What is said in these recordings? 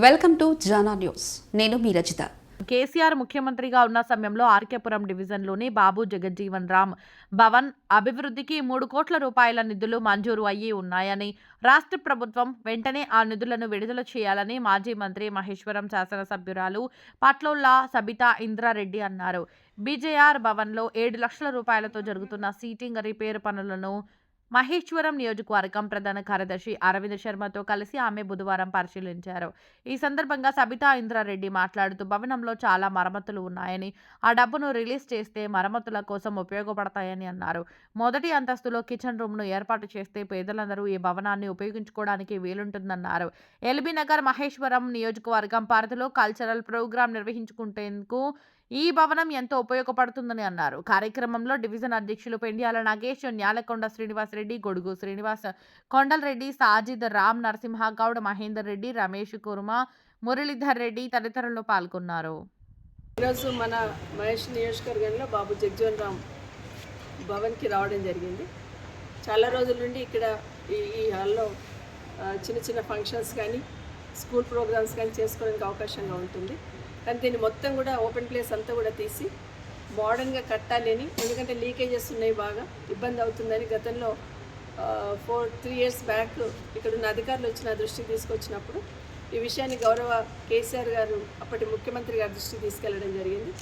Welcome to Jana news. నేను మీ రచిత. కేసీఆర్ ముఖ్యమంత్రిగా ఉన్న సమయంలో ఆర్కేపురం డివిజన్లోని బాబు జగజ్జీవన్ రామ్ భవన్ అభివృద్ధికి 3 కోట్ల రూపాయల నిధులు మంజూరు అయ్యి ఉన్నాయని, రాష్ట్ర ప్రభుత్వం వెంటనే ఆ నిధులను విడుదల చేయాలని మాజీ మంత్రి మహేశ్వరం శాసనసభ్యురాలు పట్లోల్లా సబితా ఇంద్రారెడ్డి అన్నారు. బీజేఆర్ భవన్లో 7 లక్షల రూపాయలతో జరుగుతున్న సీటింగ్ రిపేర్ పనులను మహేశ్వరం నియోజకవర్గం ప్రధాన కార్యదర్శి అరవింద్ శర్మతో కలిసి ఆమె బుధవారం పరిశీలించారు. ఈ సందర్భంగా సబితా ఇంద్రారెడ్డి మాట్లాడుతూ భవనంలో చాలా మరమ్మతులు ఉన్నాయని, ఆ డబ్బును రిలీజ్ చేస్తే మరమ్మతుల కోసం ఉపయోగపడతాయని అన్నారు. మొదటి అంతస్తులో కిచెన్ రూమ్ను ఏర్పాటు చేస్తే పేదలందరూ ఈ భవనాన్ని ఉపయోగించుకోవడానికి వీలుంటుందన్నారు. ఎల్బీ నగర్ మహేశ్వరం నియోజకవర్గం పరిధిలో కల్చరల్ ప్రోగ్రాం నిర్వహించుకుంటేందుకు ఈ భవనం ఎంతో ఉపయోగపడుతుందని అన్నారు. కార్యక్రమంలో డివిజన్ అధ్యక్షులు పెండ్యాల నాగేష్, న్యాలకొండ శ్రీనివాస్ రెడ్డి, గొడుగు శ్రీనివాస్, కొండలరెడ్డి, సాజిద్, రామ్ నరసింహగౌడ్, మహేందర్ రెడ్డి, రమేష్ కుర్మ, మురళీధర్ రెడ్డి తదితరులు పాల్గొన్నారు. ఈరోజు మన మహేష్ నియోజకవర్గంలో బాబు జగజ్జీవన్ రామ్ భవన్కి రావడం జరిగింది. చాలా రోజుల నుండి ఇక్కడ ఈ హాల్లో చిన్న చిన్న ఫంక్షన్స్ కానీ స్కూల్ ప్రోగ్రామ్స్ కానీ చేసుకోవడానికి అవకాశంగా ఉంటుంది. కానీ దీన్ని మొత్తం కూడా ఓపెన్ ప్లేస్ అంతా కూడా తీసి మోడర్న్గా కట్టాలి అని, ఎందుకంటే లీకేజెస్ ఉన్నాయి, బాగా ఇబ్బంది అవుతుందని గతంలో 3 years బ్యాక్ ఇక్కడున్న అధికారులు వచ్చి నా దృష్టికి తీసుకొచ్చినప్పుడు ఈ విషయాన్ని గౌరవ కేసీఆర్ గారు అప్పటి ముఖ్యమంత్రి గారి దృష్టికి తీసుకెళ్లడం జరిగింది.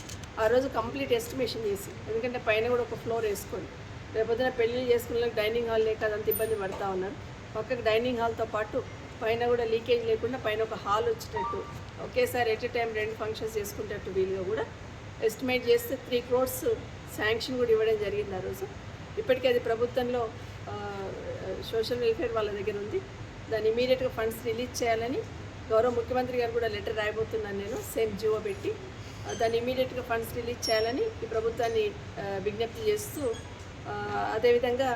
ఆ రోజు కంప్లీట్ ఎస్టిమేషన్ చేసి, ఎందుకంటే పైన కూడా ఒక ఫ్లోర్ వేసుకొని రేపొద్దున పెళ్ళిళ్ళు చేసుకున్న డైనింగ్ హాల్ లేక అదంత ఇబ్బంది పడుతూ ఉన్నారు. పక్కకు డైనింగ్ హాల్తో పాటు పైన కూడా లీకేజ్ లేకుండా పైన ఒక హాల్ వచ్చేటట్టు, ఒకేసారి ఎట్ ఎ టైం 2 ఫంక్షన్స్ చేసుకునేటట్టు వీలుగా కూడా ఎస్టిమేట్ చేస్తే 3 crores శాంక్షన్ కూడా ఇవ్వడం జరిగింది ఆ రోజు. ఇప్పటికీ అది ప్రభుత్వంలో సోషల్ వెల్ఫేర్ వాళ్ళ దగ్గర ఉంది. దాన్ని ఇమీడియట్గా ఫండ్స్ రిలీజ్ చేయాలని గౌరవ ముఖ్యమంత్రి గారు కూడా లెటర్ రాయబోతున్నాను నేను, సేమ్ జీవో పెట్టి దాన్ని ఇమీడియట్గా ఫండ్స్ రిలీజ్ చేయాలని ఈ ప్రభుత్వాన్ని విజ్ఞప్తి చేస్తూ, అదేవిధంగా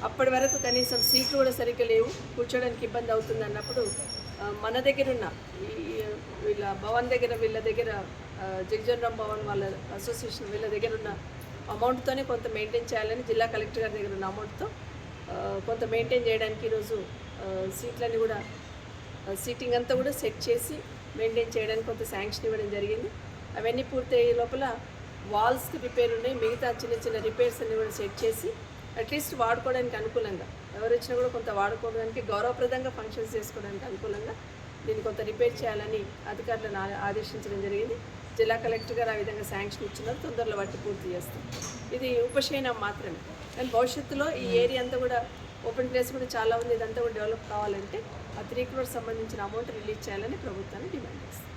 అప్పటి వరకు కనీసం సీట్లు కూడా సరిగ్గా లేవు, కూర్చోడానికి ఇబ్బంది అవుతుంది అన్నప్పుడు మన దగ్గర ఉన్న వీళ్ళ భవన్ దగ్గర, వీళ్ళ దగ్గర జగజ్జీవన్ రామ్ భవన్ వాళ్ళ అసోసియేషన్ వీళ్ళ దగ్గర ఉన్న అమౌంట్తోనే కొంత మెయింటైన్ చేయాలని జిల్లా కలెక్టర్ గారి దగ్గర ఉన్న అమౌంట్తో కొంత మెయింటైన్ చేయడానికి ఈరోజు సీట్లన్నీ కూడా సీటింగ్ అంతా కూడా సెట్ చేసి మెయింటైన్ చేయడానికి కొంత శాంక్షన్ ఇవ్వడం జరిగింది. అవన్నీ పూర్తయ్యే లోపల వాల్స్కి రిపేర్ ఉన్నాయి, మిగతా చిన్న చిన్న రిపేర్స్ అన్ని కూడా సెట్ చేసి అట్లీస్ట్ వాడుకోవడానికి అనుకూలంగా, ఎవరు వచ్చినా కూడా కొంత వాడుకోవడానికి, గౌరవప్రదంగా ఫంక్షన్స్ చేసుకోవడానికి అనుకూలంగా దీన్ని కొంత రిపేర్ చేయాలని అధికారులను ఆదేశించడం జరిగింది. జిల్లా కలెక్టర్ గారు ఆ విధంగా శాంక్షన్ ఇచ్చినారు. తొందరలో వాటి పూర్తి చేస్తాం. ఇది ఉపశయనం మాత్రమే, కానీ భవిష్యత్తులో ఈ ఏరియా అంతా కూడా ఓపెన్ ప్లేస్ కూడా చాలా ఉంది. ఇదంతా కూడా డెవలప్ కావాలంటే ఆ 3 crores సంబంధించిన అమౌంట్ రిలీజ్ చేయాలని ప్రభుత్వాన్ని డిమాండ్ చేస్తాం.